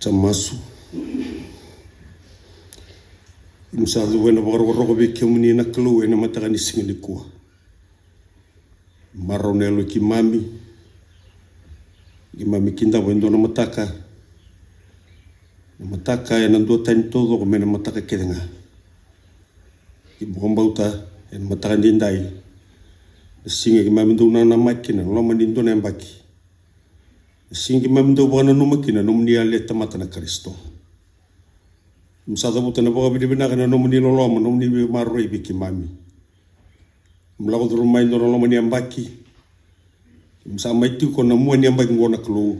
Tamasu Musadu wena warwaroko be kemuni na klu ena matagani singilikuwa maronelo kimami kinda wendo na mataka ena ndo tani todo ko mena mataka kedenga ibomba uta ena mataka ndindai singi kimami ndo na makina loma ndo na mbaki singi kimami ndo bwana no makina no mnia leta matana Kristo Musada buta na boga bidibina kana no mni loloma no mni maroi bikimami mlago duru mai no loloma ni ambaki Msa maitu ko na mua ni ambaki ngona klu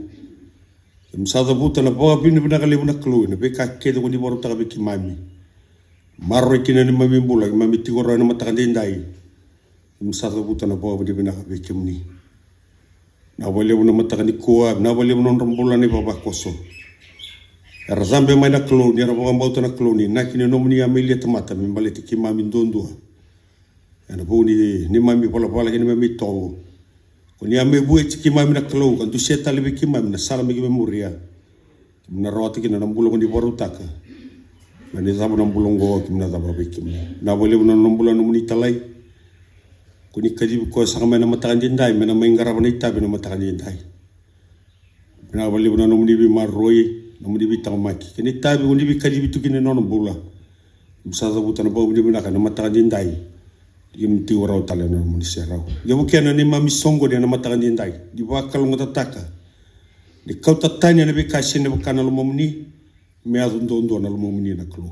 Musada buta na boga bidibina kana lebuna klu na beka kedo ko ni boru taga bikimami maroi kina ni mami bula mami tigora na mataka ndai Musada buta na boga bidibina bikimni na wale una mataka ni koa na wale una rambula ni baba koso Razambe mai na kloni era boga mbauta na kloni na kini no mni amelia tamata mi baleti ki mami ndondua ana boni ni mami pola kini mami to ko ni ame bue ki mami na kloni kan tu seta lebi ki mami na sala mi memoria na rota kini na mbulo ni borutaka mani zabu na mbulo ngo ki na zabu be ki na bole na mbulo no mni talai ko ni kadi ko sa na matandi ndai mena mai ngara bana itabe na matandi ndai na bole no mni bi maroi namu di bitang maki kini tabi undi bi kadi bitu kini nono bula msasa butana bo undi binaka na mataka ndai yim ti wara utale na mu serau yabu kena ni mami songo de na mataka ndai di bakal ngotataka di kau tatanya na bi kasine bukana lo momni me azundo na lo momni na klo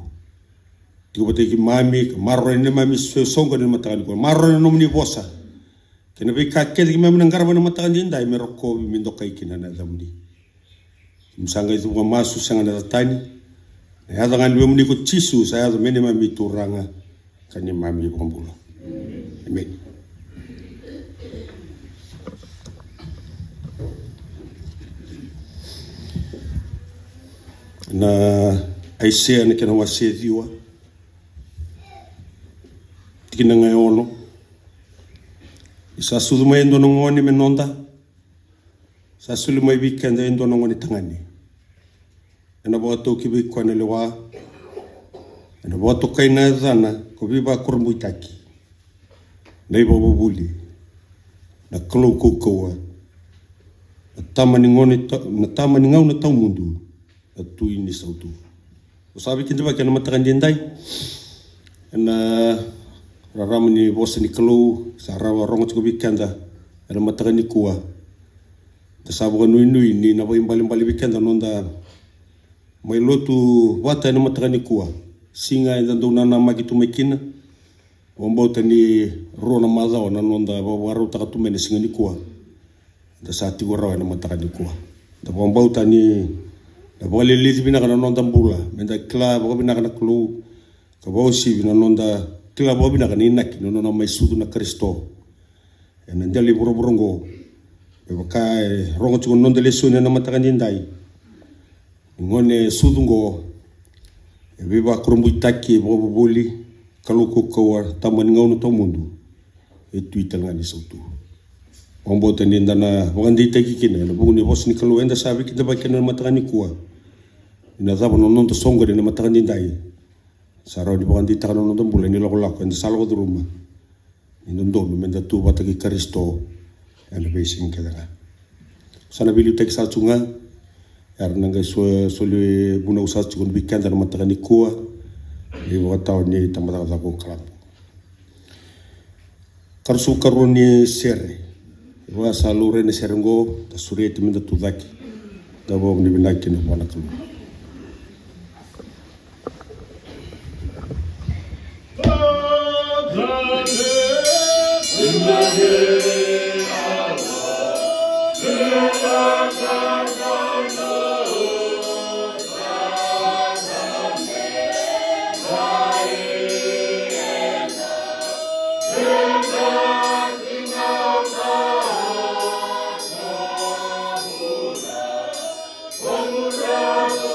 di bote ki mami marro ni mami songo de mataka ko marro no momni bosa kena bi kakel ki mami ngaraba na mataka ndai me rokko mi ndokai kina na zamni msanga itu masu sanga na tani ya dengan dua menit ko cisu saya meni mami turanga kani mami bombulo amen na aisea ne kena wase diwa tikina ngai ono isa sudu mai ndo ngoni menonda sa sulu mai weekend ndo ngoni tangani ena bo to ki bi kwana lewa ena bo to kaina zana ko bi ba kurmu taki nei bo buli na klo ko ko na tamani ngoni na tamani ngau na tau mundu na tu ini sautu o sabi kinda ba kana matakan dindai ena raramani bosa ni klo sa rawa rongo ko bi kanda ena matakan ni kuwa ta sabu nui ni na bo imbali weekend nonda mai lotu wata na mataka ni kuwa singa enda dona na magi tu mekina ombo tani rona maza na nonda waru taka tu mene singa ni kuwa da sati wara na mataka ni kuwa da ombo tani da bole lizi bina kana nonda mbula menda kla bo bina kana klu ka bo si bina nonda kla bo bina kana inaki nona mai sudu na Kristo ena ndali boro-borongo e wakai rongo tu nonda lesu na mataka ni ndai ngone sudungo e beba kurumbu taki bobo boli kaluko kawa taman ngau to mundu e tuital ngani sautu ombo tendenda na wandi taki kina na bugni bos ni kalu enda sabi kita bakena matani kuwa ina zaba no to songo de na matani ndai saro di wandi takano no bulan ni lako lako enda salgo di rumah ino ndo menda tu bataki Kristo ena besing kedanga sana bilu tek saltunga nanga soli buna usas tukun weekend na mataka ni kuwa i wata ni tamata za ko kala karsu karoni sere wa salure ni serengo ta sureti minda tudaki da bo ni binaki ni bona kalu Oh,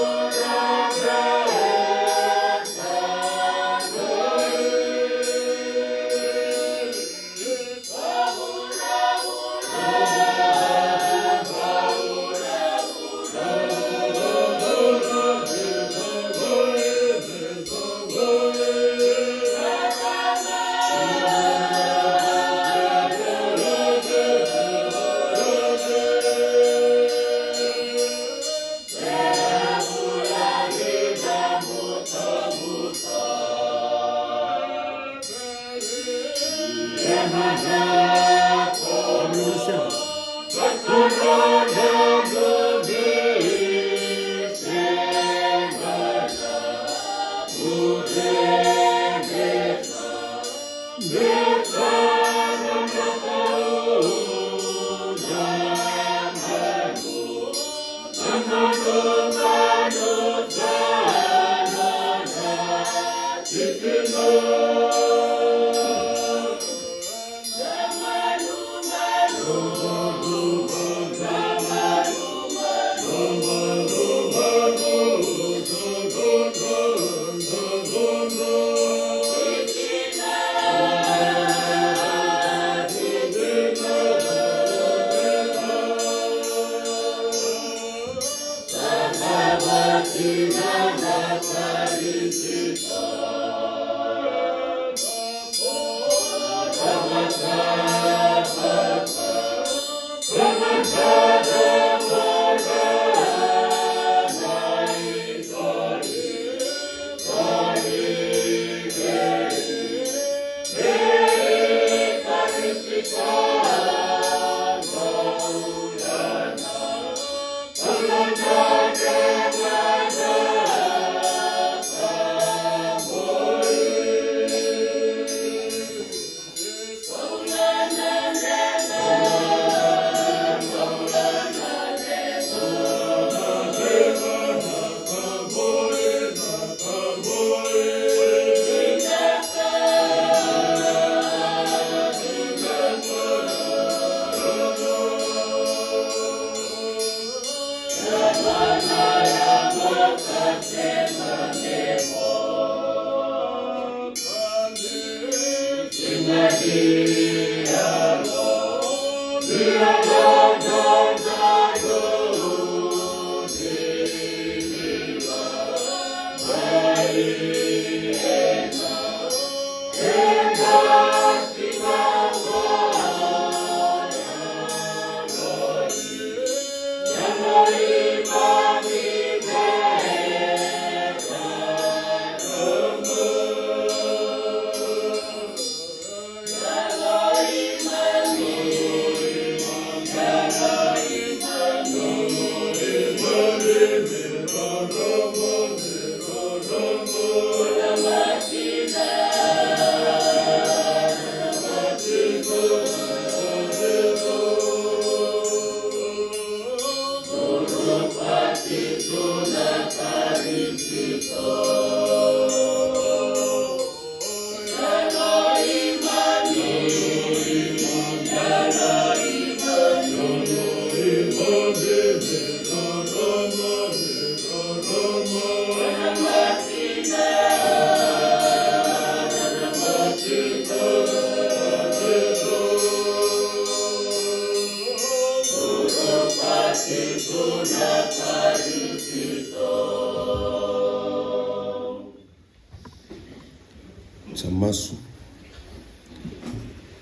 Samasu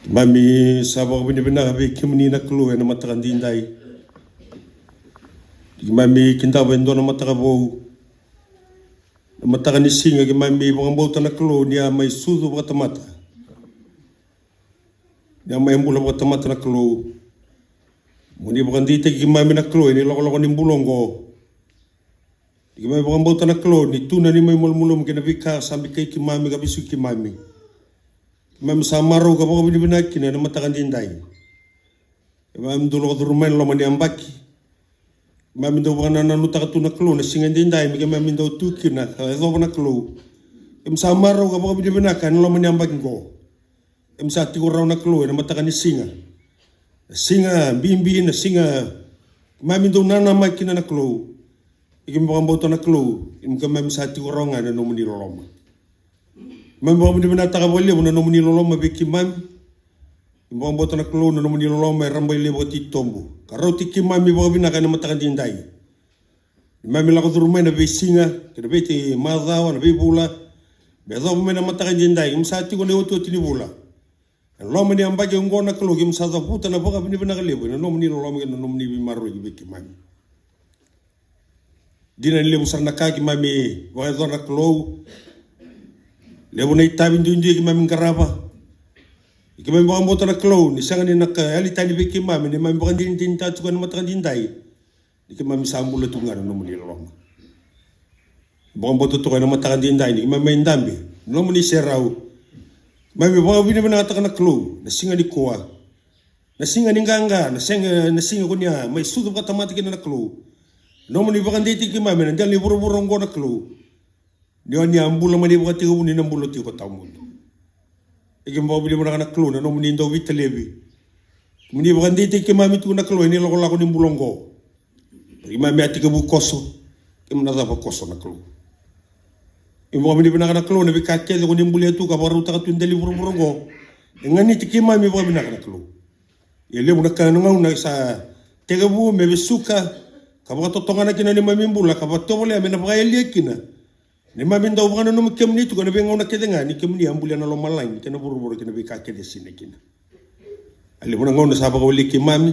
mami sabak bina be kimni na klu na matakan dindai mami kinta bendo na matakabo na matakan ni singa ki mami bang bauta na klu niya may sudu ba tamata niya may mula ba tamata na klu muni bang dite ki mami na klu ni loko ni bulongo ki mami bang bauta na klu ni tuna ni may mulmulum kinabika sambi kay ki mami kabisu ki mami Mam samaro ka baka binibinaki na matakan dindai. Mam dulu ka turumain lo mani ambaki. Mam indo baka nanuta ka tunaklo na singan dindai. Mika mam indo tuki na ito ka naklo. Mam samaro ka baka binibinaki na lo mani ambaki ko. Mam sa tiko raw naklo na matakan ni singa. Singa bimbi na singa. Mam indo nanamaki na naklo. Ikim baka mboto naklo. Imka mam sa tiko raw nga na no mani loloma. Memang benda benda tak boleh benda nomini loloma beki mami. Memang bota nak keluar nomini loloma rambai lebo ti tombo. Kalau tiki mami bawa bina kan matakan dindai. Mami laku turumai na besinga, kena beti mazawa na bebula. Bezawa pemain matakan dindai, msati ko ne otu tini bula. Loloma ni ambagi ngona keluar kim saza puta na baka benda benda kalebo. Nomini loloma kena nomini bimaru beki mami. Dina lebo sarna kaki mami, bawa zona keluar. Lewo na itabi ndundi ki mami karaba. Iki mami baka mboto na klo ni sanga ni nak ali tani beki mami ni mami baka din ta tukan matakan dindai. Iki mami sambula tunga no muni loloma. Baka mboto tukan matakan dindai ni mami ndambi. No muni serau. Mami baka bini bina kata na klo na singa ni koa. Na singa ni ganga na singa kunya mai sudu kata mati kina na klo. No muni baka nditi ki mami na dali buru-buru ngona klo. Dia ni ambula mani buat tiga buni nambula tiga tahun. Ikan bawa beli mana nak keluar, nomu ni indo wit lebi. Muni bukan dia tiga mami tu nak keluar, ni lagu ni bulongo. Ikan mami ati kebu koso, ikan mana dapat koso nak keluar. Ikan bawa beli mana nak keluar, nabi kakek tu ni bulia tu kabaru tak tu indeli bulongo. Engan ni tiga mami bawa beli nak keluar. Ia le bukan ngau nak sa tiga bu mebe suka, kabar totongan nak kina ni mami bula, kabar tu boleh amena pakai liak kina. Ni mami ndau baka no kem ni tu kana benga na kedenga ni kem ni ambulia na lo malain kana buru-buru kana be ka ke desine kina ali bona ngona saba ko liki mami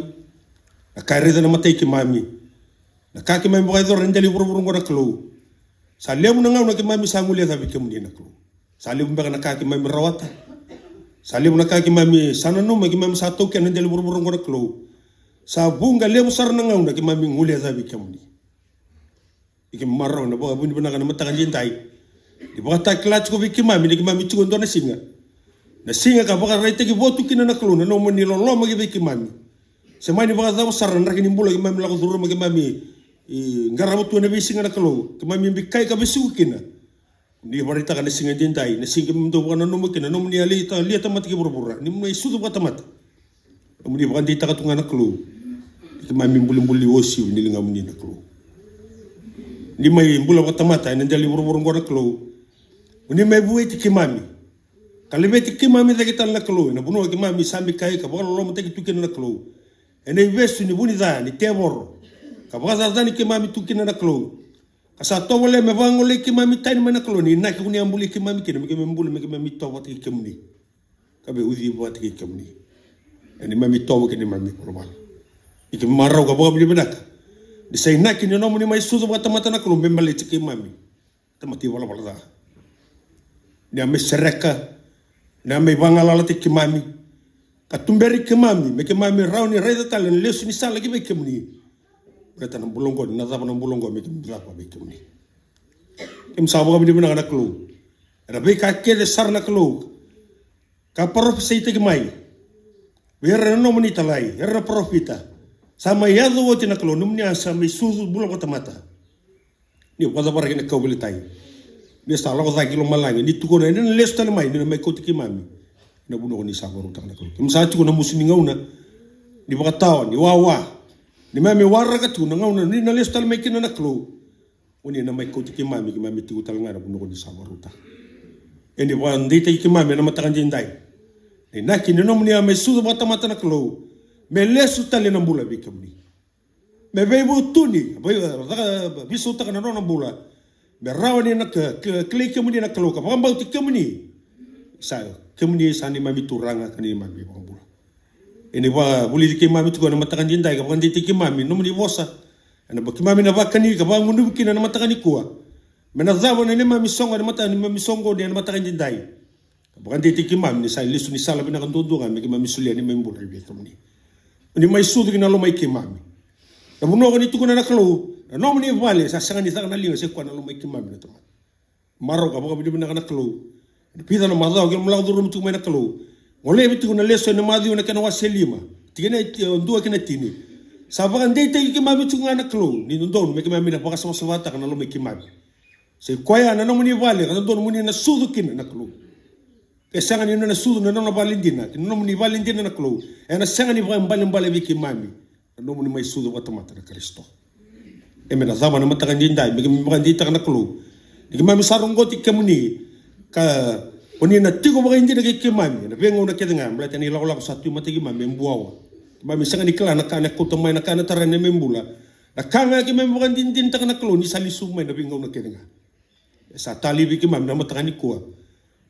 na kareza na matay ki mami na ka ki mami baka do rendeli buru-buru ngona klo sa lemu na ngona ki mami sa ngulia sabi kem ni na klo sa lemu baka na ka ki mami rawata sa lemu na ka ki mami sana no ki mami sa to ke rendeli buru-buru ngona klo sa bunga lemu sar na ngona ki mami ngulia sabi kem ni Ikan marau na bawa bunda benda kana matakan jintai. Di bawah tak kelas ko biki mami tu ndo na singa. Na singa ka baka raite ki botu kina na kluna no mani lolo magi biki mami. Semani baka zaw saran ra kini mbula ki mami la ko duru magi mami. Ngaramu tu na bi singa na klo. Ki mami bikai ka bisu kina. Ni barita kana singa jintai. Na singa mdo baka no kina no mani ali ta lihat tamat ki buru-buru. Ni mai sudu baka tamat. Muni baka di ta ka tunga na klo. Ki mami mbuli osi ni linga muni na klo. Ni mai mbula ko tamata ni dali buru-buru ngora klo. Ni mai buai ti ki mami. Kalimeti ki mami ta kita na klo na buno ki mami sambi kai ka bolo lo mate ki tukina na klo. Ene vestu ni buni da ni tebor. Ka baza da ni ki mami tukina na klo. Asa to wole me vangole ki mami tani na klo ni na ki uni ambuli ki mami ki me ki mbuli me ki mami to wat ki kemni. Ka be uzi wat ki kemni. Ene mami to ki ni mami korban. Iki marau ka boga benak. Di sai na ki no muni mai suzu bata mata na klo mbembale ki mami. Tamati wala wala da. Ni ame sereka na me vangala te ki mami. Ka tumberi ki mami me ki mami rauni reda talen lesu ni sala ki be kemni. Berita na bulongo na zaba na bulongo me ki mdrapa be kemni. Kim sabo ka benak na klo. Era be ka ke de sar na klo. Ka profesi te ki mai. Wera no muni talai, era profita. Sama yado wote na klo numni asa me suzu bulongo tamata. Ni wada bara ki na kau tai. Ni sta lo za kilo malangi ni tuko na ni les tale mai ni mai koti ki mami na buno ni sa boru tak na ko kim sa tuko na musini ngauna ni baka tawa ni wawa ni mami warra ka tu na ngauna ni na les tale mai kina na klo oni na mai koti ki mami tuko tal ngara buno ni sa boru tak eni ba ndite ki mami na matakan jindai ni na ki no mni ame su bata mata na klo me lesu tale na bula bi kamni me bebo tuni bisu tak na no bula berawan ni nak klik kemuni nak keluka pambau ti kemuni sa kemuni sa ni mami turanga kani mami pambul ini wa buli ki mami tu na matakan jindai ka pandi ti ki mami no muni bosa ana ba ki mami na bakani ka ba ngundu ki na matakan kuwa mena zabo ni mami songo na matakan mami songo ni na matakan jindai ka pandi ti ki mami ni sa lisu ni sala bina kan dodo ngam ki mami sulia ni mami bul bi kemuni ni mai sudu na lo mai ki mami na buno ko ni tu na naklo no mani vale sa sangani sa na linga se kwa na lo mai ki mami na tama maro ka boka bi na naklo pida na madao ke mla duru tu mai naklo ngole bi tu na leso na madi na kana waselima tigena ndua kina tini sa ba ndai te ki mami tu na naklo ni ndon me ki mami na baka sa sawata kana lo mai ki mami se kwaya na no mani vale ka ndon muni na sudu kina naklo ke sangani na sudu na no balindina no mani balindina naklo na sangani ba mbale bi ki mami no muni mai sudu watamata na Kristo emena zama na matakan jindai bagi makan dita kana klo di mami sarong goti kemuni ka oni na tigo baga indi na ke mami na bengo na kedenga mlata ni lawa satu mata ki mami mbuawa mami sanga ni kala na kana ko tomai na kana tarane membula na kanga ki mami baga dindin ta kana klo ni sali sumai na bengo na kedenga sa tali bi ki mami na matakan ni kuwa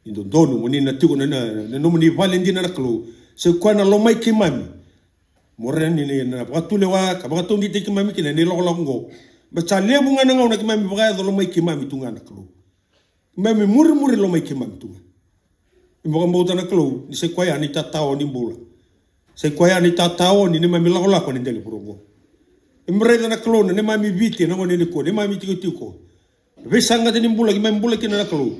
indo donu oni na tigo na no muni valendi na klo se kwa na lomai ki mami moren ni na watule wa ka baga tondi te ki mami ki na ni lawa ngo baca lebu ngana ngau nak mami bagaya lo mai ki mami tunga na klo mami muri lo mai ki mami tunga imbo mbo na klo ni se kwaya ni tatao ni bola se kwaya ni tatao ni mami la ko ni deli burongo imre na klo ni mami biti na ngoni ko ni mami tiko be sanga ni bola ki mami bola ki na klo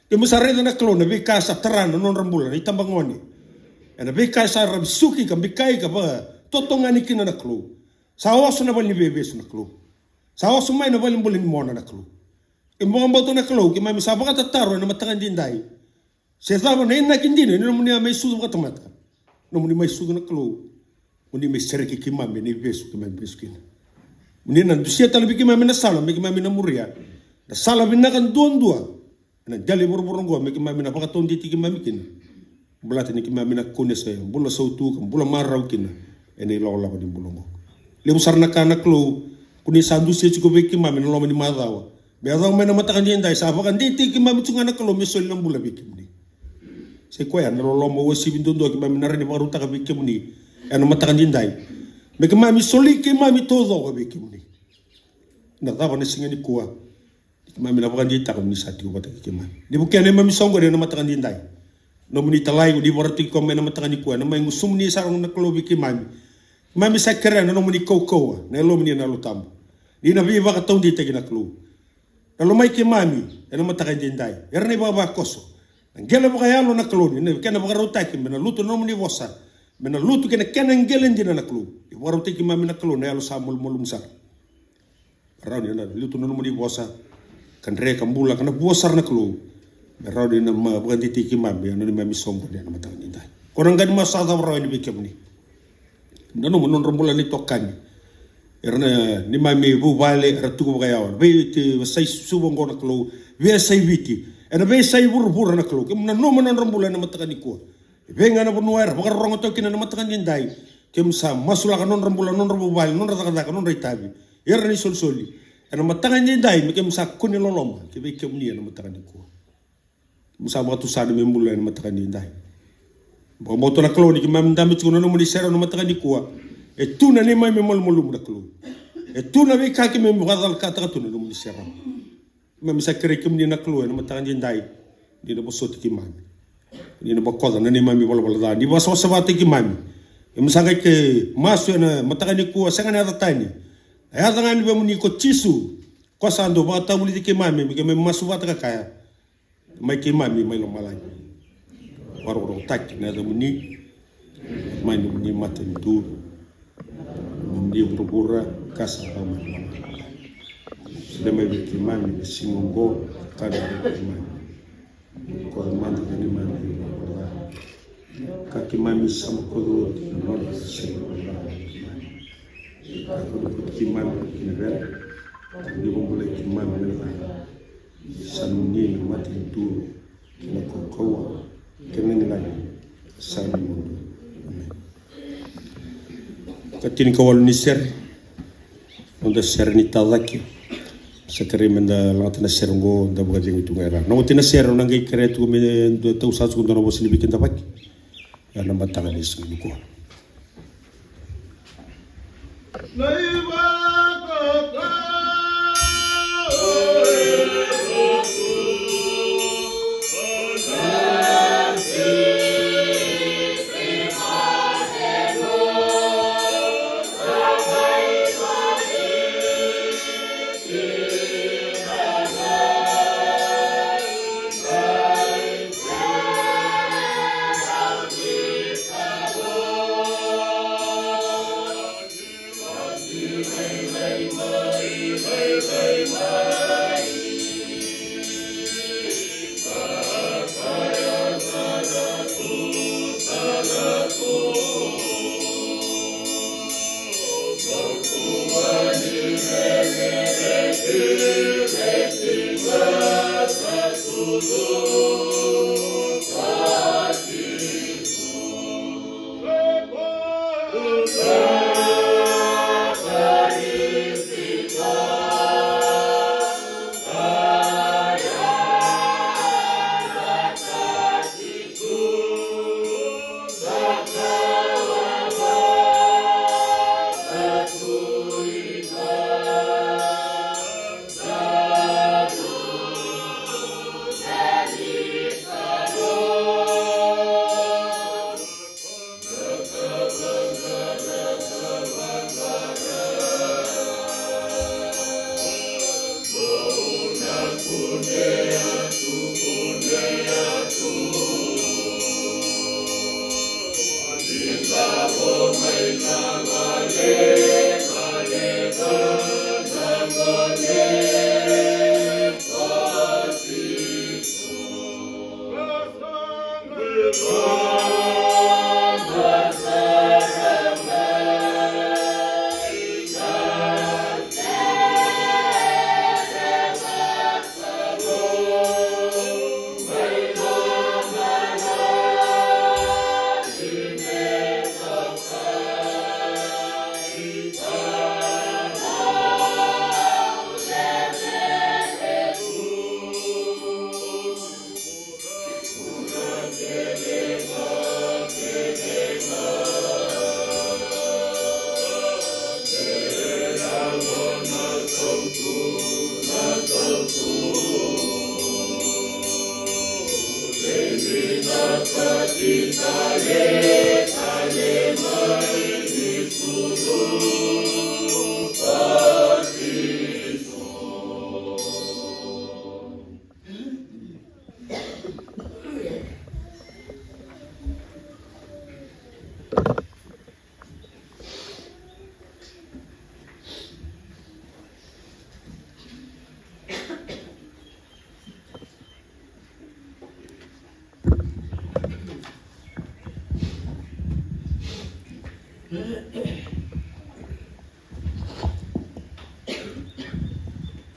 ke musare na klo na be ka sa tarana non rambula ni tambangoni ana be ka sa rab suki ka be kai ka ba totonga ni ki na klo sawasu na bali bebes na klo sawasu mai na bali boli mona na klo imbo mboto na klo ki mami sabaka tataro na matakan dindai se zaba na ina kindine no muni mai sudu ka tamata no muni mai sudu na klo muni mai sereki ki mami ni besu ki mami besu kina muni na dusia talabi ki mami na sala me ki mami na muria na sala bina kan dua na jali borborongo me ki mami na baka tondi ki mami kina bulata ni ki mami na konese bula sautu kan bula marau kina ene lo di bulongo le busar na kana klo kuni sandu se chiko be ki mami no lo mani madawa be adaw mai na matakan dindai sa ba kan dite ki mami tunga na klo mesol na bula be kimni se ko ya no lo mo wasi bindo do ki mami na reni baru ta be kimni ya no matakan dindai be ki mami soli ki mami todo ko be kimni na da ba na singani kuwa ki mami na ba kan dita ko ni sati ko bata ki mami di bukene mami songo de na matakan dindai no muni talai di borati ko me na matakan kuwa na mai ngusum ni sarong na klo be ki mami mami sakera na no muni koko na lo muni na lutambo di na viva ka tondi te na klu na lo mai ki mami na matakan jindai erni baba koso ngele ba yalo na klu ni kana ba rota ki na lutu no muni vosa na lutu kana ngele ndina na klu i waroti ki mami na klu na yalo samul mulum sar rauni na lutu no muni vosa kan re kambula kana bosar na klu rauni na ma ba diti ki mami na mami sombo na matakan jindai korang gadi masa da rauni bi kemni nano monon rombola ni tokani erna ni mami bu vale ratugo gayawan be te sai subongo na klo ve sai viti Ena be sai buru na klo. Kem na no manan rambulan na matakan ikua. Venga na puno era bakar rongo to kina na matakan jindai. Kem sa masula kanon rambulan non rambubal non rata non raitabi. Era ni soli. Ena matakan jindai kem sa kuni loloma. Kem kem ni na matakan ikua. Musa batu sadu membulan na matakan jindai. Bomoto na klo ni kem damit kuno no muni sera na matakan ikua. E tu na ni mai memol molum na klo. E tu na be kaki mem gadal kata tu na no muni sera. Misa kere kem ni na klo na matakan jindai. Di na bosot ki mami. Di na bakoda na ni mami bola da. Di baso sabate ki mami. Misa ke masu na matakan ikua sangan ada tani. Aya tangan be muni ko chisu. Ko sando ba ta muli ki mami mi ke masu bata kaya. Mai ki mami mai lo malai. Waro tak na da muni. Mai ni maten tu. Muni buru kasa kama. Sudah mai ki mami singongo kada ki mami. Ko manda ni mami. Kaki mami sama kodo non se ki mami ni ver ni bombole ki mami ni sanuni mati tu na kokoa kenen lagi sanu katin kawal ni ser onda ser ni tadaki sekere menda latna serongo da buga jengi tungera no tina ser nangai kretu me do tau sa su ndano bosini bikin tabaki ya na matanga ni su ko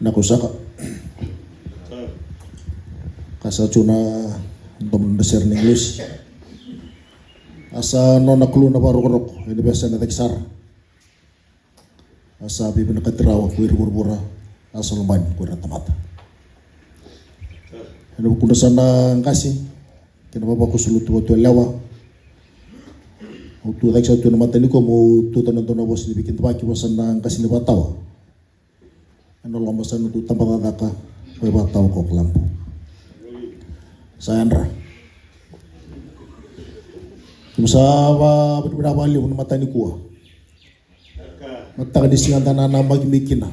Nakusaka asa chuna dom desir English asa nona kulu na barok ini biasa na teksar asa bibi na katirawa kuir burbura asa lumban kuir tamata ini kuna sana ngasi kena bapa kusulut tu lewa tu teksa tu na mata ni ko mo tu tanan to na bos ni bikin tabaki bosan na ngasi ni batawa ano lomasan tu tambah kaka ko batawa ko lampu Sandra. Kumsawa beberapa kali pun mata ni kuah. Mata kadisi yang tanah nama gimikina.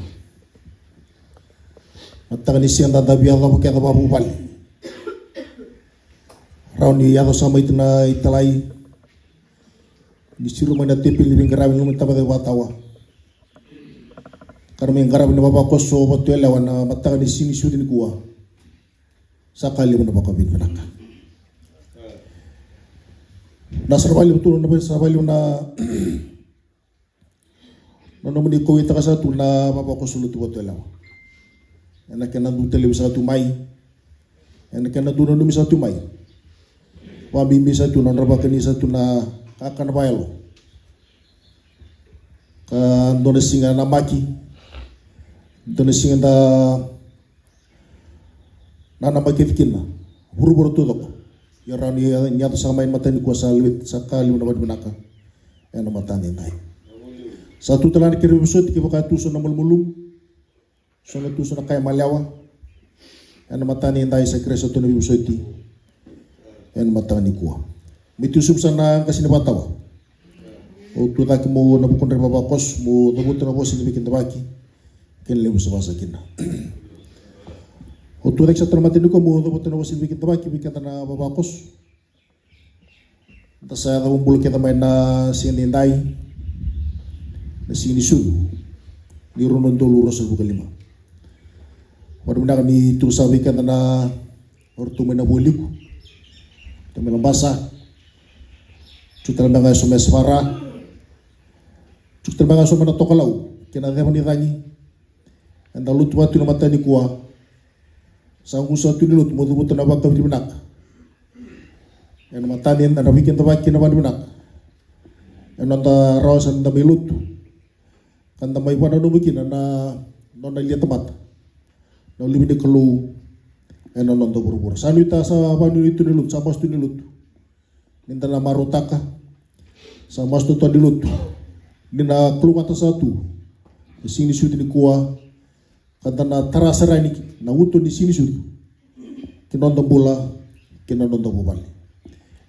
Mata kadisi yang tanah biar Allah pakai apa bali. Rauni ya sama itu na italai. Disuruh mana tipil lebih geram lu minta pada watawa. Karena menggarap ni bapa koso betul lawan mata kadisi ni sudah ni kuah. Sakali mo na bakabit manaka. Nasarabali betul na sarabali na nono muni ko ita kasa tu na bapa ko sulutu betul law. Enak kena du televisa tu mai. Enak kena du nono misa tu mai. Wa bimbi sa tu nono bakani sa tu na akan bayalo. Kan dona singa na maki. Dona singa da nana makifikin na buru-buru tulok yaran nyata sama mata ni kuasa lewit sakali mendapat benaka yang mata ni nai satu telan kiri busut ki baka tu sona mulmulum sona tu sona kaya malyawa yang mata ni nai sakre satu nabi busuti yang mata ni kuah mitu subsana kasini batawa o tu tak mo nabukon re baba kos mo nabut na bos ni bikin tabaki ken lebu sabasa kinna o tu reksa termati nuko mo nabut na bos ni bikin tabaki bikin na baba kos ta saya ngumpul kita main na sini ndai na sini su ni ronon tolu rosal bukalima wadu na ni tu sabikan na ortu mena boliku temelang basa Cutelang so mesfara, cutelang so mana tokalau, kena dia menirangi, anda lut waktu nama tani kuah, sanggup satu ni lut, mudu mudu nama kau di benak, yang nama tani anda bikin tabaki nama di benak, yang anda rawas anda milut, kan anda ibu anda bikin anda nona lihat tempat, nona lebih dekelu, yang nona buru-buru, sanuita sa panu itu ni lut, sama tu ni lut. Ninta na marotaka sa mas tu dilut nina keluar atas satu di sini sudah ni kuah kata na terasa ini na utuh di sini sudah kena nonton bola kena nonton bobal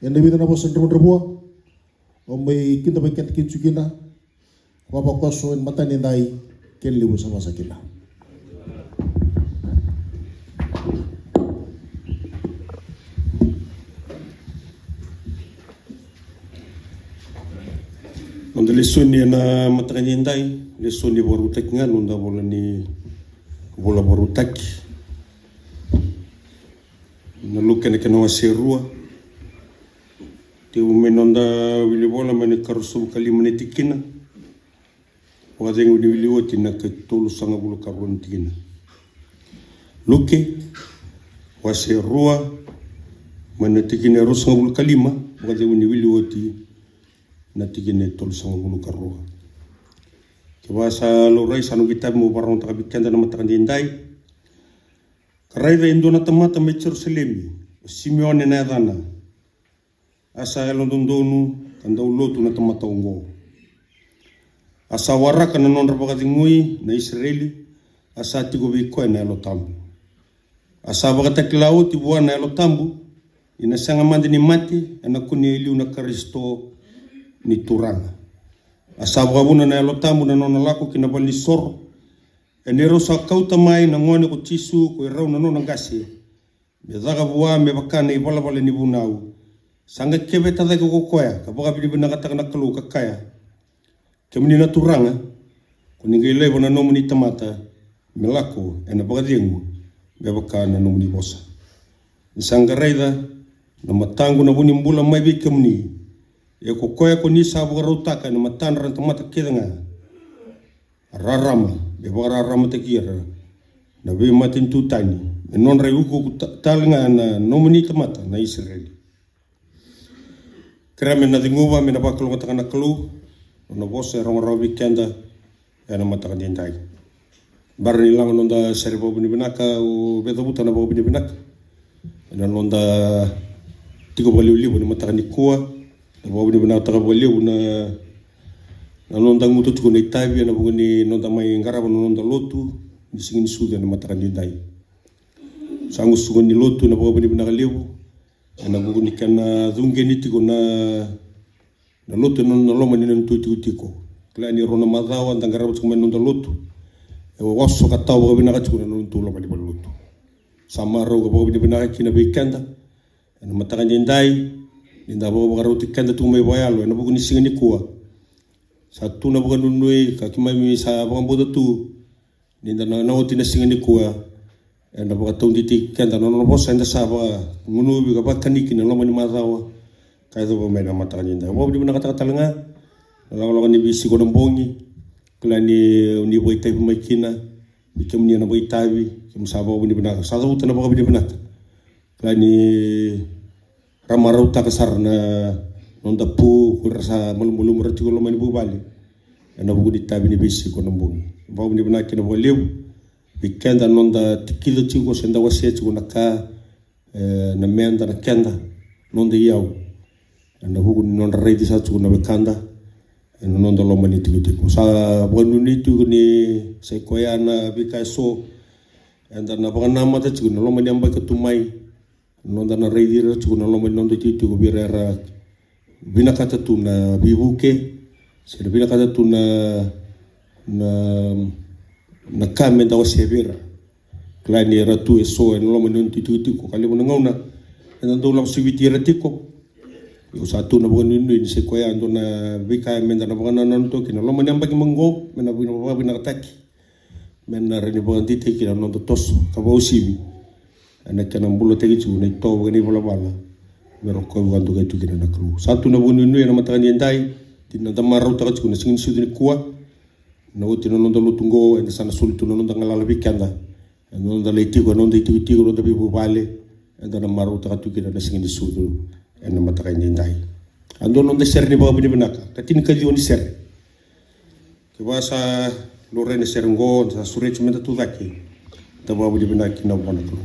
yang lebih tanah bosan terbuat omai kita bagian kincukina bapa kosoin mata nindai ken libu sama sakina. Onda lesoni na matakanyindai, lesoni barutak nga nunda bola barutak. Naluka na kanawa serua. Ti umenonda wili bola mani karusu kali manitikina. Wakadeng wili woti na ketulu sanga bulu karun tikina. Luke wa serua manitikina rusanga bulu kalima. Wakadeng wili woti na tigine tol sang mulu karua kebasa lorai sanu kita mo barong takabikan na matakandindai karai da indona tamata me Jerusalem Simeone na dana asa elondondonu kanda ulotu na tamata ungo asa waraka na non rabagatingui na Israeli asa tigo biko na elotambu asa bagatakilao tibuan na elotambu ina sanga mandi ni mati na kuni iliu na Kristo ni turanga asabu abuna na elotamu na nona lako kina bali sor enero sa kauta mai na ngone ko tisu ko rau na nona gasi me daga bua me bakana ibala bala ni bunau sanga kebe tada ko koya ka boga bili bina kata na kalu ka kaya kemni na turanga ko ningai lebo na nomuni tamata melako ena boga diengu me bakana nomuni bosa sanga raida na matangu na buni mbula mai bi kemni e ko koya ko ni sabu rutaka na matan ran tamata kidanga rarama be bara rama te kira na be matin tutani non rai uku talinga na nomini tamata na Israel. Kera me na dinguwa me na bakalo ngata kana klu na bose rongrawi kenda na mata dindai. Barni lang nonda serbo bini binaka o beta buta na bini binaka. Na nonda tigo bali uli bini mata ni kuwa na bini binaka bali una na nonda ngutu tuko ni tabi na buni nonda mai ngara nonda lotu di singin suda na mata dindai. Sangu sugo ni lotu na bini binaka lebu na buni kana dungeni tigo na lotu na loma ni ntu tiko. Klani rona madawa ndangara butuko nonda lotu. Waso katau bawa bina kacuna nuntu lo bali balutu. Sama roga bawa bina kina bikanda. Ena matakan jendai. Ninda bawa bakaruti kanda tu mai bayalo. Ena buku nisinga ni kuah. Satu na bukan nunui kakimai mi sa bakan bodo tu. Ninda na nauti na singa ni kuah. Ena bukan tau titi kanda nono bosa enda saba. Ngunu bi kapat kaniki na loma ni mazawa. Kaya tu bawa main matakan jendai. Bawa bina kata lenga. Lalu ni bisi kodong bongi. Klani ni boy tabi makina bikem ni na boy tabi kem sabo bini benak sa uta na bini benak klani ramarau ta kasar na nonda pu kurasa malum rati ko lomani bu bali na bugu di tabi ni bisi ko nombong ba bini benak na bolew bikenda nonda tikilo ti ko senda wase ti ko naka na menda na kenda nonda yaw na bugu non reidi sa tu na bekanda non da loma ni tiku sa bonu ni tu ni sai koyana bikai so enda na bana mata tiku na loma ni amba ketumai non da na reidira tiku na loma non da tiku birera bina kata tu na bibuke se bina kata tu na kame da wasebira klani ratu eso en loma non tiku kali mo ngona enda do la sivitira tiku yo satu na bukan ini se koya ando na bika menda na bukan non to kina lo manyamba ki mango mena bina kataki mena reni bukan tite kina non to tos ka ba usibi ana kana mbulo tegi chu na to bukan ni bola bala mero ko bukan to gitu kina na kru satu na bukan ini na matakan yendai tina damaru ta chu na singin sudini kuwa na uti no non do tungo en sana sultu no non ngala bikanda non da leti ko non da tiki no da bibu bale en da maru ta chu kina na singin sudu ena matakan jendai. Ando non deser ni bawa bini benaka. Katin kali oni ser. Kebasa lorene serengo sa suret menta tu daki. Ta bawa bini benaki na wana tu.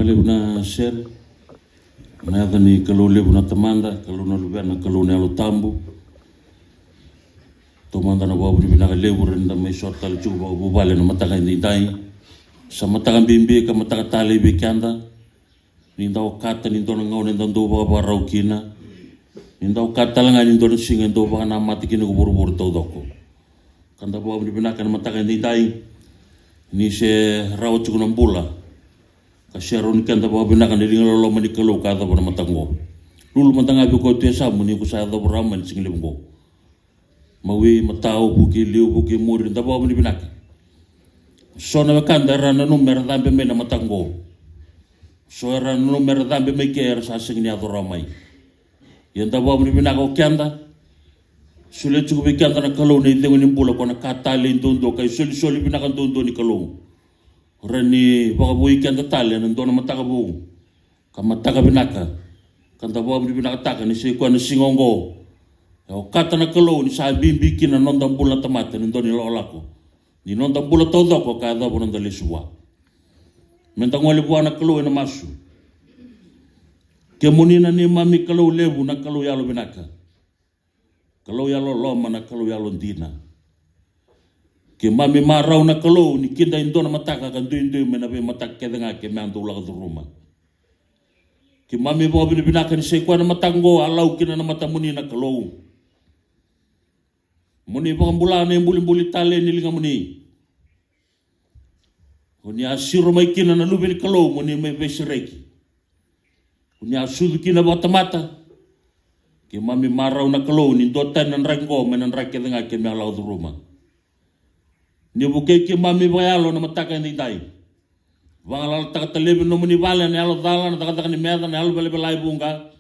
Wale una share na ni kalau le una tamanda kalau na lubana kalau na tambu tomanda na babu bina le urenda mai short tal juba bu bale na mataka ni dai sa mataka bimbi ka mataka tale be kanda ni ndau kata ni ndona ngone ndo ba raukina ni ndau kata langa ni ndona singa ndo ba na matikini ko buru to doko kanda babu bina ka mataka ni dai ni se rawo chukuna mbula kasyaron kanda bawa binakan dari ngalo mani kalau kata pada matango lulu matanga bi ko te samu ni ko sa da braman single ngo mawi matau buki liu buki muri nda bawa ni binak sona kanda rana numero dambe mena matango so rana numero dambe me ke sa singni adoramai yanda bawa ni binak o kanda sule chuku bi kanda na kalau ni dengo ni bula ko na katale ndondo kay soli binakan ndondo ni kalau rani baka bui kanda tali nan dona mataka bu kamataka binaka kanda bawa binaka taka ni se ko na singongo o kata na kalo ni sa bimbi kina nonda bula tamata nan doni lolako ni nonda bula todo ko kada bonda lesua menta ngole buana kalo na masu ke munina ni mami kalo lebu na kalo yalo binaka kalo yalo loma na kalo yalo dina ke mami marau na kalau ni kinda indona mataka kan duin mena be matak ke denga ke mandu la rumah ke mami bo bin binaka ni se kwa na matango alau kina na matamuni na kalau muni bo ambulane mbuli tale ni linga muni oni asiro mai kina na lubil kalau muni me be sireki oni asudu kina bo tamata ke mami marau na kalau ni dotan nan rango menan rakke denga ke me alau rumah ni buke ke mami bayalo na mataka ni dai wala taka telebe no muni bala ni alo dala na taka ni meda ni alo bele belai bunga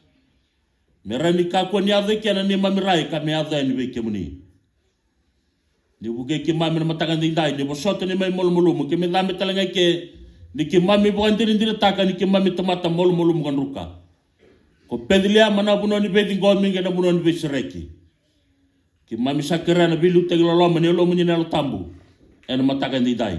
merani ka ko ni ave ke na ni mami rai ka me ave ni be ke muni ni buke ke mami na mataka ni dai ni bosoto ni mai mol mulu ke me dame talanga ke ni ke mami bukan diri taka ni ke mami temata molu bukan ruka ko pedilia mana buno ni beti ngomi ngena buno ni besreki ki mami sakera na bilu teglo lo mani lo mani na tambu ena mataka ndi dai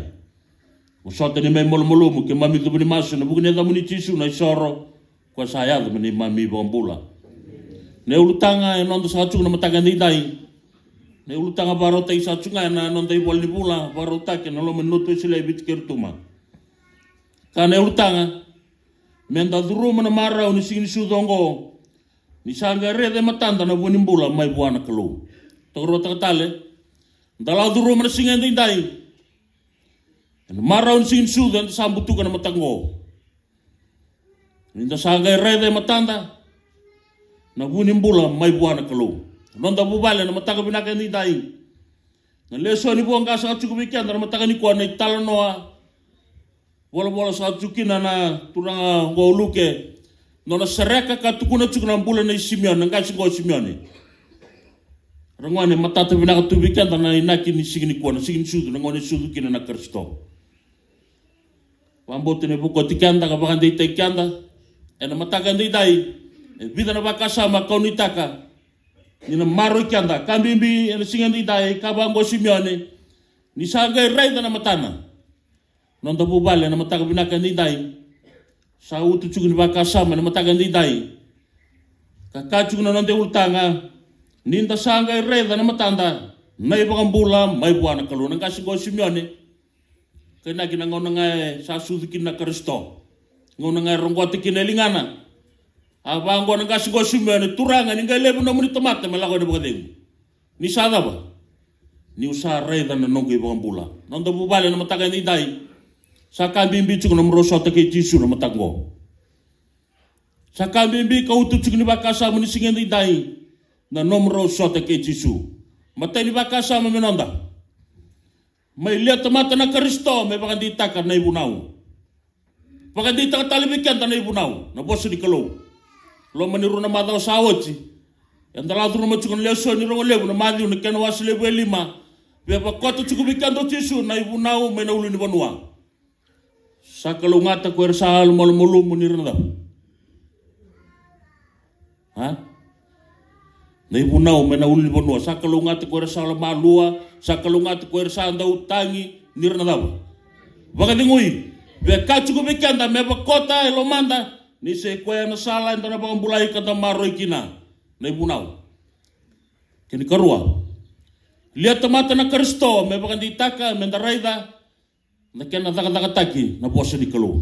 usota ni me molu mu ke mami tu ni masu na bukan da muni tisu na soro ko saya da mani mami bombula ne ulutanga e non sa chu na mataka ndi dai ne ulutanga barota isa chunga na non dai bol ni bula barota ke no lo minuto sile bit kertuma kana ulutanga menda duru mana marau ni sing sudongo ni sanga rede matanda na buni bula mai buana kelu toro takatale dala duru mana sing ndi dai marau ni sing sudan sambutu kana matango ni sanga rede matanda na buni bula mai buana kelu nonda bubale na mataka binaka ni dai na leso ni buang kasa cukup ikan na mataka ni kuana italo noa bola sa cukina na turanga ngoluke nona sereka ka tukuna cukuna bula na simion na kasi go simion rangwane matata binaka tubikan na inaki ni sigini kuana sigini sudu na ngone sudu kina na Kristo pambote ne buko tikanda ka bakanda itekanda ena mataka ni dai vida na bakasama kaunitaka nina maro kianda kambimbi ena singandi dai kabango simione ni saga raida na matana nonda bubale na mataka binaka ni dai sa utu chugni baka sama na mataka ni dai kakachugna nonde ultanga ninda saga raida na matanda mai bula mai buana kaluna kasi go simione kena kina ngona ngai sa sudukin na Kristo ngona ngai rongwati kinelingana abango na kasi go simione turanga ni ngalebu na muni tomate malago de bogedeng ni sada ba ni usa reda na nongo ibang bula nonda bubale na mataka ni dai sa kambimbi chuk na mroso ta ke jisu na matango sa kambimbi ka utu chuk ni bakasa muni singen ni dai na nomro so ta ke jisu matay ni bakasa mo menonda may liat mata na Kristo may bakandi takar na ibunaw bakandi takar talibikan ta na ibunaw na boso di kalo lo maniru na madaw sawoti yang daladru na chukun leso ni rongo lebu na madiu na kena wasi lebu elima beba kota chukubikan do tisu na ibunau may naulu ni banua sa kalungata ko ersa molu munir na ha na ibunau may naulu ni banua sa kalungata ko ersa malua sa kalungata ko ersa ndau tangi nirna daw baka dingui be ka chukubikan da meba kota elomanda ni se koya na sala ndana ba mbulai kata maro ikina na ibunau kini karua lihat mata na Kristo me bakan ditaka me ndaraida na kena daga taki na boso di kalo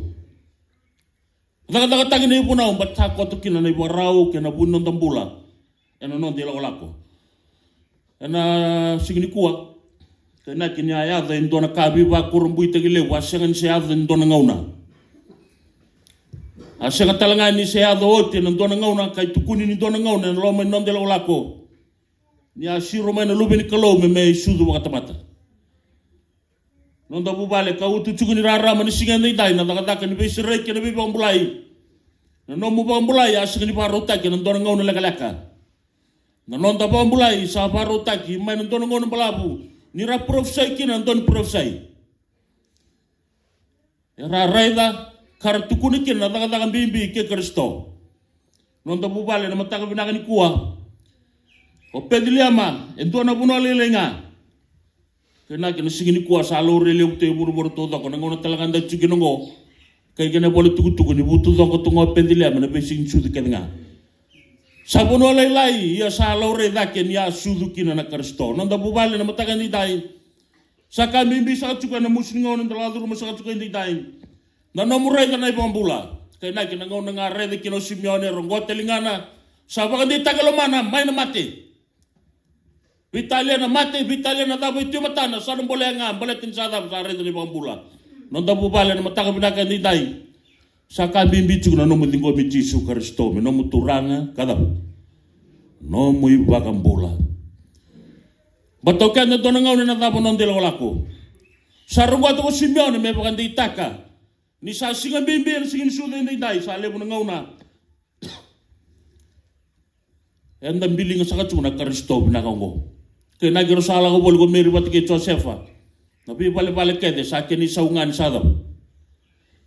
daga taki na ibunau batta ko to kina na ibarau kena bunon tambula ena non di lako ena signi kuwa kena kini aya da indona kabi ba kurumbu itagile wasengan se ava indona ngauna asenga talanga ni se ado ote na dona ngauna kai tukuni ni dona ngauna lo me non de lo lako ni asiro me na lubi ni kalo me sudu wakatamata non da bubale ka utu tukuni rara mani singa ni dai na daga ni be sirek ni be bambulai na no mu bambulai asenga ni barota ke na dona ngauna lagalaka na non da bambulai sa barota ki me na dona ngauna balabu ni ra profsai ki na don profsai ra raida kar tukuni kin na daga bimbi ke Kristo non da bubale na mataka binaka ni kuwa o pediliama ento na buno lelenga kena kena sigini kuwa salo rele ute buru to ko ngona talaganda chuginongo kay gena bole tugu ni butu to ko tungo pediliama na be sing sudu kenga sabuno lelai ya salo re da ken ya sudu kina na Kristo non da bubale na mataka ni dai saka bimbi sa chuka na musningo na daladu sa chuka ni dai na nomurai na ibang bula kay na kinangaw na nga rede kino Simeone rongote lingana sabaga di tagalomana may na mati Vitalia na mati Vitalia na dabo iti matana sa nang boleh nga baletin sa dabo sa rede ibang bula non dabo bale na mataka binaka ni dai sa kambimbi chuk na nomu dingo mi Jisu Kristo mi nomu turanga kadab nomu ibang bula batokan na donangaw na dabo non dilo lako sa rongote ko Simeone may bakandi itaka ni sa singa bimbi na singin suda ni dai sa lebu ngauna enda bilinga sa kachuna Kristo binakango kay nagiro sala ko bol ko meri bat ke Josefa nabi bale kede sa keni saungan sadam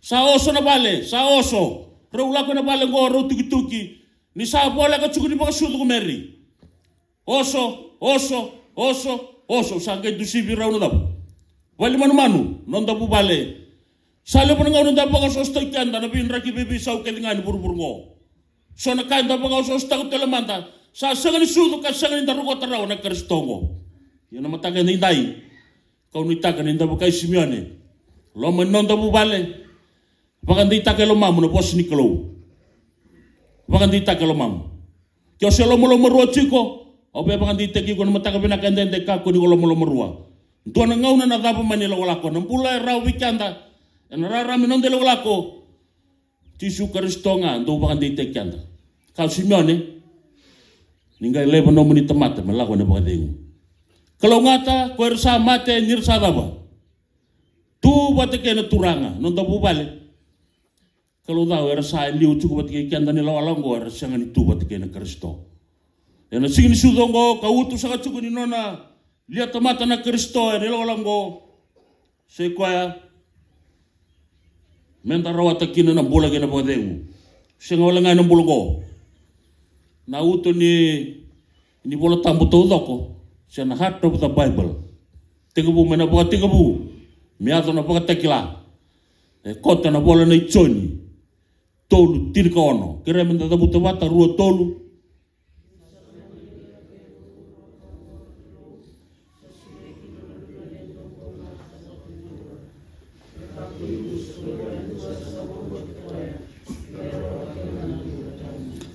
Sa oso na bale, sa oso. Rau lako na bale ngo rau tuki-tuki. Ni sa bola ka cukup di baka sudu kumeri. Oso, oso, oso, oso. Sangkai dusibi rau na daw. Wali manu-manu, non daw bale. Salo pa nga nung baka oso stoy kanda na binraki bibi sa ukelingan buru-buru ngo. So na kain daw baka oso takot telemanta. Sa sangan sudu ka sangan darugo taraw na karistongo. Yan na matagan na inday. Kau nitakan inda baka Simeone. Lo non daw bale. Baka hindi taka lo mamu na bos ni kalau. Baka hindi taka lo mamu. Kyo se lo marua chiko. O be baka hindi teki ko na mataka pinakandende kako ni lo marua. Tuan na ngaw na nadapa manila wala ko. Nang pula raw wikanda. Nararami non dela wala ko. Tisu Kristo nga. Ndo baka hindi teki anda. Kau Simeone. Ningay leba no muni tamata. Malako na baka dengu. Kalau ngata ko ersa mate nirsa daba. Tu bate kena turanga. Non daw bale. Kalau tahu era saya liu cukup bati kian dani lawalang go era sangan itu bati kena Kristo. Yana singin sudongo kautu sangat cukup ni nona lihat mata na Kristo ni lawalang go sequoia menta rawat kina na bola kena bodeu. Senga wala ngai na bola go. Na utu ni bola tambu to doko. Sana heart of the Bible. Tigabu mena bola tigabu. Miato na bola tekila. Kota na bola na ichoni. Tolu tirka ono kira menda tabu tabata rua tolu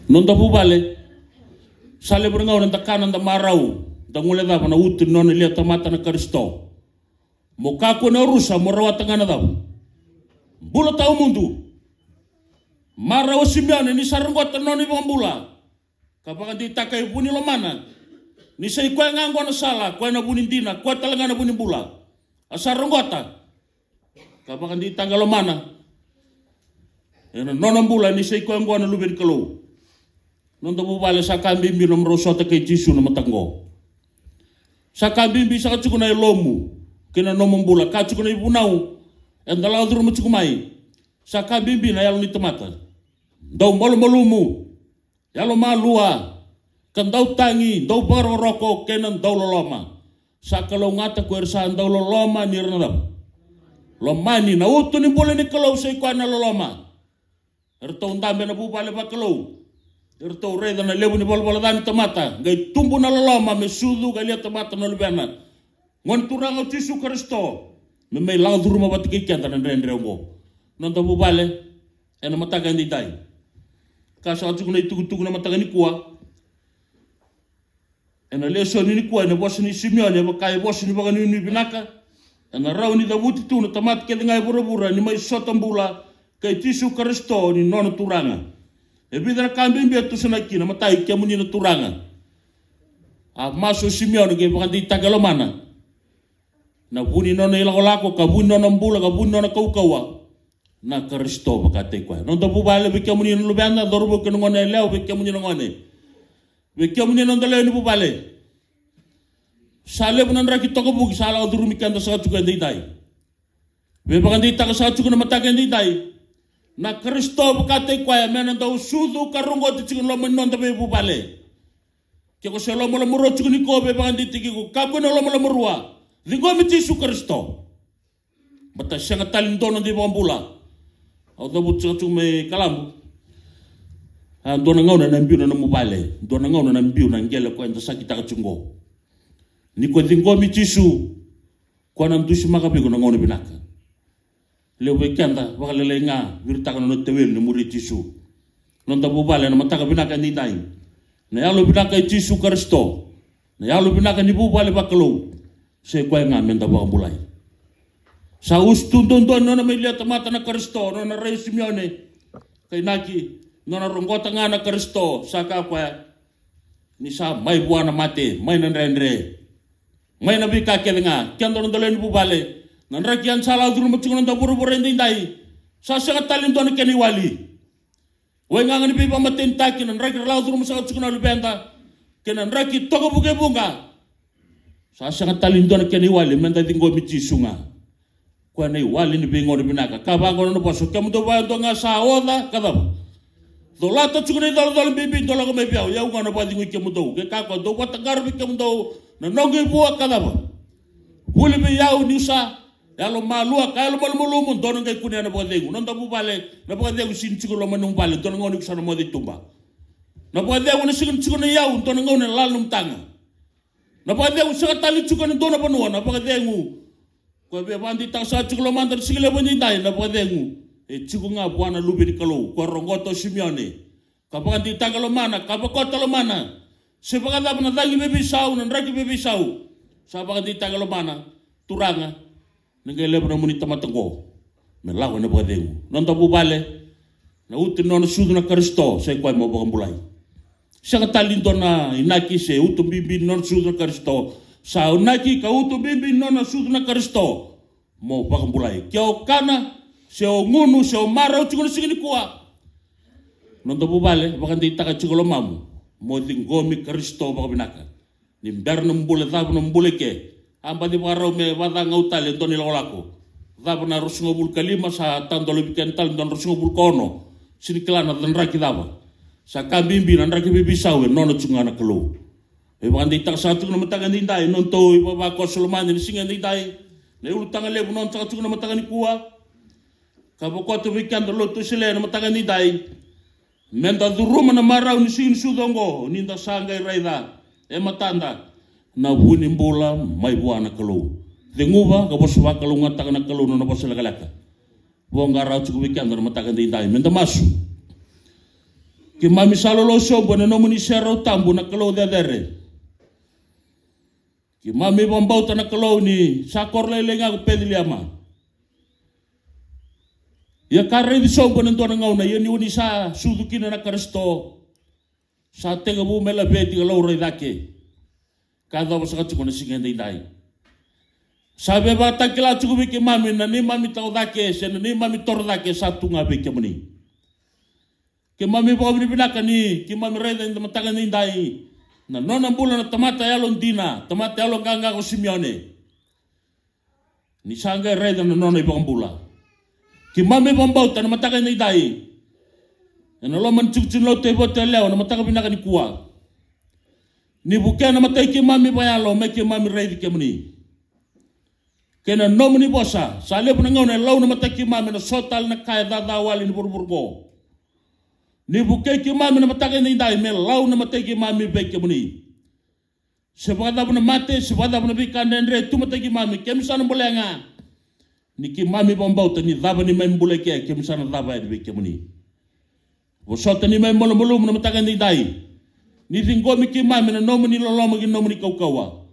non tabu bale sale berengau nanta kanan ta marau ta ngule da na utu non lihat mata na Kristo mo kako na rusa mo rawa tangana da bula tau mundu Mara o Simeone ni saranggot noni bambula. Kapag di takay buni lo mana. Ni say ko nga na sala, ko na bunin dina, ko talaga na bunin bula. Asarangota. Kapag di tanggal lo mana. Nonon bula ni say ko na lubin kalo. Non to bubale sa kambimbi no mrosota kay Jisu na matanggo. Sa kambimbi sa katsuko na lomu. Kina nomong bula, katsuko na ibunau. En dalaw duro mo tsukumay. Sa kambimbi na yalo ni tamata. Daw malu-malumu, yalo malua, kan daw tangi, daw baroroko, kenan daw loloma. Sa kalau ngata ko ersaan daw loloma ni renadap. Lomani na uto ni boleh ni kalau sa ikuan na loloma. Erto undambe na bubale ba kalau. Erto reda na lebu ni bol-bola dani tamata. Gay tumbu na loloma, me sudu gay liat tamata na lubena. Ngon turang o Jisu Kristo. Me may lang duruma batikikian tanan rendre mo. Nanta bubale, ena matagan di tay. Kasa atu kuna itu na matagan ni kuah. Ena leso ni kuah na bos ni Simeone ba kay bos ni baga ni binaka. Ena raw ni Dabuti tu na tamat ke ngay bura-bura ni may sotambula kay Jisu Kristo ni nono turanga. E bidra kambing biatu sanaki na matay kya muni na turanga. Maso Simeone kay baga di tagalomana. Na buni nono ilako kabuni nono mbula kabuni nono kaukawa. Na Kristo bakate kwa non to bubale bikya muni no lubanda dorbo ke ngone leo bikya muni no ngone bikya muni no dale ni bubale sale bunan raki toko bugi sala durumi kanda sa tuka ndai dai be bakandi ta sa tuka na mataga ndai dai na Kristo bakate kwa mena do sudu karungo ti lo non to be bubale ke ko selo mo muro tuka ni ko be bakandi tiki ko kabo no lo murua dingo mi Jisu Kristo bata sanga talindono di bambula auto butso me kalam dona ngau na mbiu na mobile dona ngau na mbiu na ngele ko enda sakita ka chungo ni ko dingo mi Jisu ko na ndushi makabe ko na ngau na binaka lewe kanda wakale nga virta ka no tewel no muri Jisu non ta bubale na mataka binaka ni dai na yalo binaka Jisu Kristo na yalo binaka ni bubale bakalo se ko nga menda ba bulai sa ustun nona may lihat mata na Kristo nona rey Simeone kay naki nona ronggota nga na Kristo sa kapwa ni sa may buwan na mati may nanrendre may nabika kaya nga kaya doon dalen bubale nanrakian salah dulu macungan da buru-buru indai sa sangat talin doon kaniwali way nga ni biba matintaki nanraki law dulu masangat sukuna lubenda kaya nanraki togo buke bunga sa sangat talin doon kaniwali menda dingo mi Jisu nga Kwa nei wali ni bingo ni binaka. Kabango no poso kamuto ba to nga sa oda kadaba. Do lato tsugune dal bibi do lago me piao ya ngana ba dingi kamuto. Ke ka ko do wata garbi kamuto na nongi bua kadaba. Huli be yau niusa yalo malua ka yalo malumulu mun dono ngai kunia na bodengu. Nonda bubale na bodengu sin tsigulo manung bale dono ngoni kusana mo tumba. Na bodengu na sigun tsugune yau dono ngone lalum tanga. Na bodengu sa tali tsugune dono banua na bodengu. Ko be bandi ta sa tsigulo mandar sigile bani dai na bodengu. E tsigunga buana lubi di kalau ko rongoto Simeone. Ka bandi tagalo mana ka bakota lo mana. Sebaga na dali bebi sau na raki bebi sau. Sa bandi tagalo mana turanga. Ngai lebra muni tamatango. Me lago na bodengu. Nonta bubale na uti no sudu na Kristo sai ko mo bagambulai. Sa talento na inaki se utu bibi no sudu na Kristo. Sa unaki ka utu bibi no na sudu na Kristo. Mo bagambulai. Kyo kana se o ngunu se o mara uti ko sigini kuwa. Nonta bubale bagandi taka chigolo mamu. Mo dingomi Kristo bagabinaka. Ni berna mbule dabu na mbule ke. Amba di barau me wada ngautale doni lolako. Daba na rusungo bul kalima sa tandolo bikental don rusungo bul kono. Sini kelana dan raki daba. Sa kambimbi nan raki bibi sawe nono chungana kelo. E bandi tak satu na matangan dindai non to iba ba ko Solomon ni singa dindai. Ne ulu tanga lebu non tak chungana matangan kuwa. Ka bo ko to weekend lo to sile na matangan dindai. Menda duruma na marau ni sin sudongo ninda sangai raida. E matanda na huni mbola mai buana kalau denguba ka boswa kalau ngata na kalau no bosla kalaka bonga rau chu weekend na matakan dindai menda masu ki mami salo lo sombo na no muni sero tambu na kalau dedere ki mami bombauta na kalau ni sakor lele nga pediliama ya karre di sombo na tona ngauna ya ni uni sa sudukina na Kristo sa tenga bu mela beti kalau redake kada bos ka chukuna singa dai sabe ba takila chukubi ke mami na ni mami tau dake se na ni mami tor dake satu ngabe ke mani ke mami bo ni binaka ni ke mami reda ni mataga ni dai na nona bula na tamata yalon dina tamata yalon ganga ko Simeone ni sanga reda na nona ibang bula ke mami bombau ta na mataga ni dai na lo man chukchin lo te bote leo na mataga binaka ni kuwa ni bukan na matay ke mami bayalo me ke mami ready ke mani kena nomni bosa sale pun ngau na law na matay ke mami na sotal na kaya dadawali ni burburgo ni bukan ke mami na matay ni dai me law na matay ke mami be ke mani sebada pun mate sebada pun bikan dendre tu matay ke mami ke misana bolenga ni ke mami bombau ni daba ni mai mbule ke misana daba be ke mani bosota ni mai molo na matay ni dai ni ringomi ki mami na nomu ni loloma ki nomu ni kaukawa.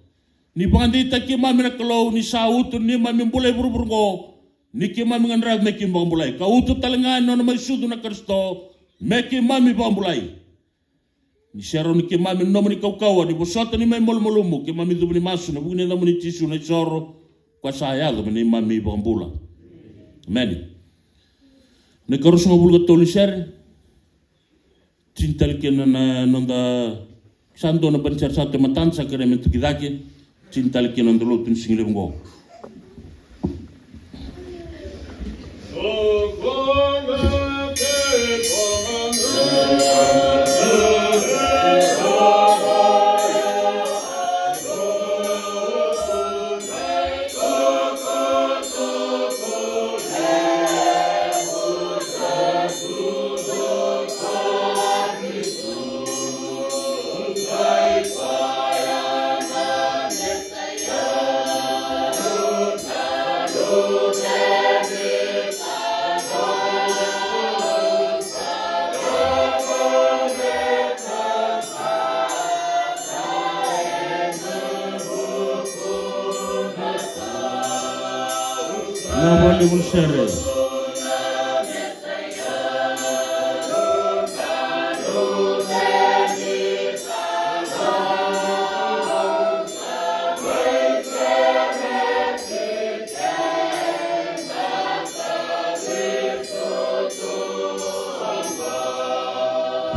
Ni pangandita ki mami na kalau ni sautu ni mami mbulai burburgo. Ni ki mami ngandrav me ki mbulai. Kautu talengan nono mai sudu na Kristo me ki mami mbulai. Ni sero ni ki mami nomu ni kaukawa. Ni bosota ni mai molumumu ki mami dubu ni masu na buku ni namu ni tisu na soro kwa saya dubu ni mami mbula. Amen. Ni karusu ngabulga tolu sere. Cintal kena na nonda santo na pancar satu matan sakere mentu kidake cintal kena ndolo tun single ngo Nawali mulsere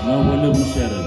Nawali mulsere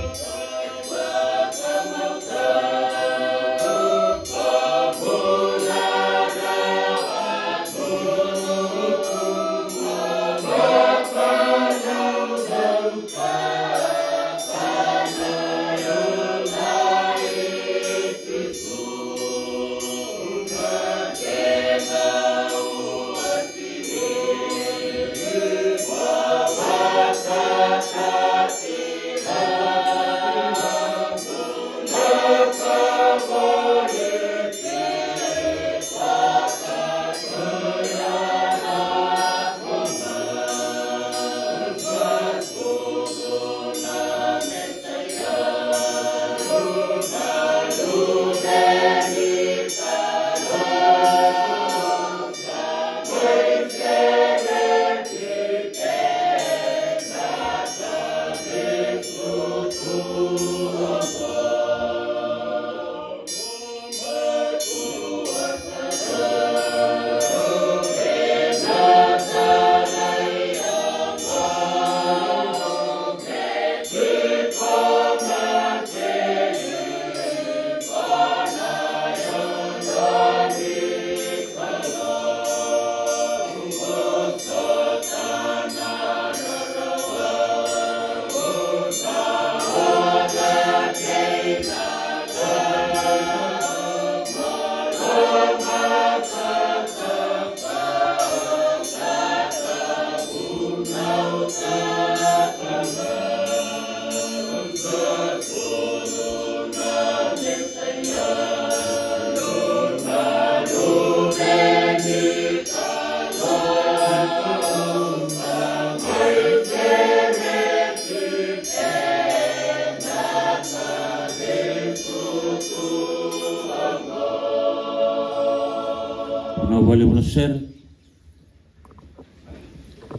Wale wala ser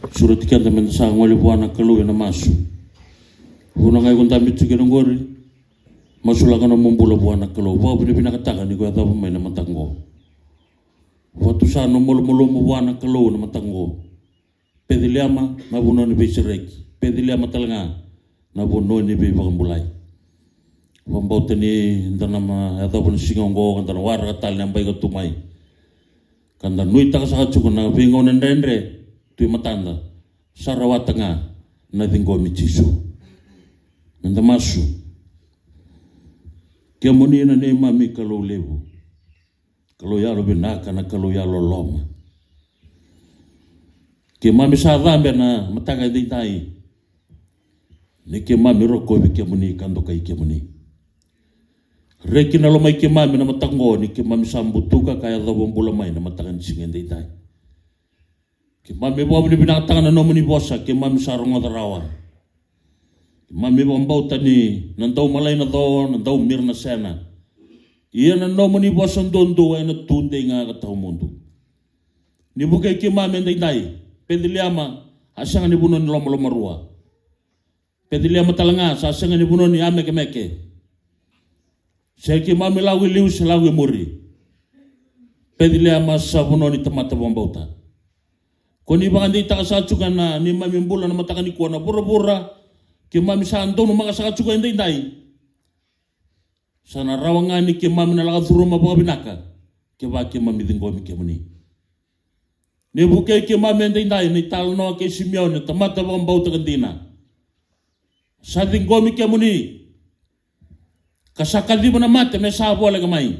surat ikan temen sang wale buana kelu na masu huna ngai kun tamit sige ngori masula kana mumbula buana kelu wa bini pinakataga ni ko ata mai na matango watu sa no molo buana kelu na matango pediliama na buno ni besireki pediliama talanga na buno ni be bagambulai wambauta ni ndana ma ata bun singongo ndana war katal nambai ka tumai kanda nui taka saka cukuna vingo nendendre tui matanda sarawatanga na vingo michisu nanda masu kia moni na ne mami kalau lebu kalau yalo binaka na kalau yalo loma kia mami sadambe na matanga ditai ni kia mami roko kia moni kando kai kia moni reki na lomai ke mami na matango ni ke mami sambutuka kaya dabong bula mai na matangan singen daytay. Ke mami bawa ni binatang na nomoni bosa ke mami sarong adarawa. Ke mami bambauta ni nandaw malay na do nandaw mir na sena. Iya na nomoni bosa ndondo ay na tunde nga katao mundo. Ni bukay ke mami daytay. Pediliama asang ni bunon lomalomarua. Pediliama talanga sa asang ni bunon ni ame kemeke. Seki mami lawi liu selawi muri. Pedilia masa buno ni temata bambauta. Koni bangan di tak sacukan na ni mami bulan na matakan ni kuana pura-pura. Ki mami santo no mga sacukan dai. Sana rawangan ni ki mami na lakat rumah mga binaka. Ki ba ki mami dinggomi ki muni. Ni buke ki mami dai ni talno ki Simeon ni temata bambauta kantina. Sa dinggomi ki muni. Kasakali mo na mate, may sabo lang kamay.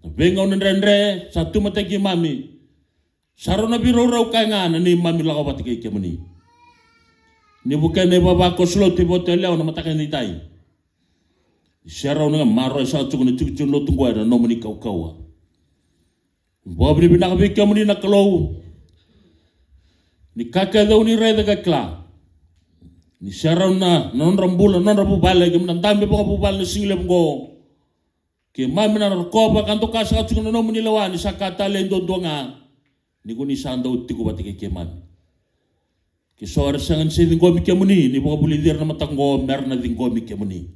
Bengaw ng rendre, sa tumatay kay mami. Saro na biro raw ka nga na ni mami lakawati kay muni. Ni bukan ni babako slot, tibo teleo na matakay ni tay. Siya raw nga maro sa atsuk na tsuktsun lo tungguay na nomani kaukawa. Bawa ni binakabik ka muni na kalaw. Ni kakadaw ni reda kakla. Ni saraw na non rambulan non rabubala gam nang dami pa bubal na singilem go ke mami na koba kanto ka sa tsuno no ni lawan sa katalen do nga ni ko ni sando tiku batike ke mami ke soar sangan se dingo mi ke muni ni bo bulidir na matango mer na dingo mi ke muni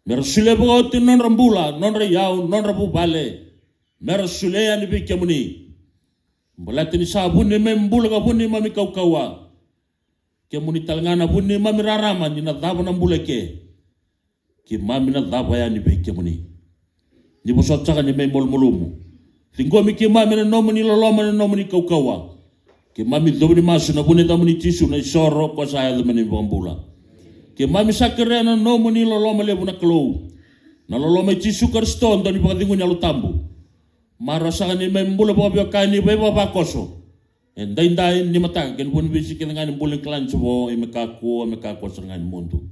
mer sule bo tin non rambula non reyaw non rabubale mer sule ya ni bi ke muni bolatini sabun ni membula ka buni mami kaukawa ke muni talngana bunni mami rarama ni na dabo na mbuleke ki mami na dabo ya ni be ke muni ni bo sotsa ni me molmolumu tingomi ki mami na nomoni loloma na nomoni kaukawa ki mami dobni masu na bunni tamuni tisu na soro ko saya de mani bombula ki mami sakere na nomoni loloma le buna klo na loloma tisu karston doni ba dingu nyalu tambu marasa ni me mbula bo be kani be ba koso and dai ni mata ken pun bisi ken ngani bulan klan subo imekaku sengan mundu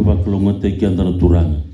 vakalonga te ki andana turanga.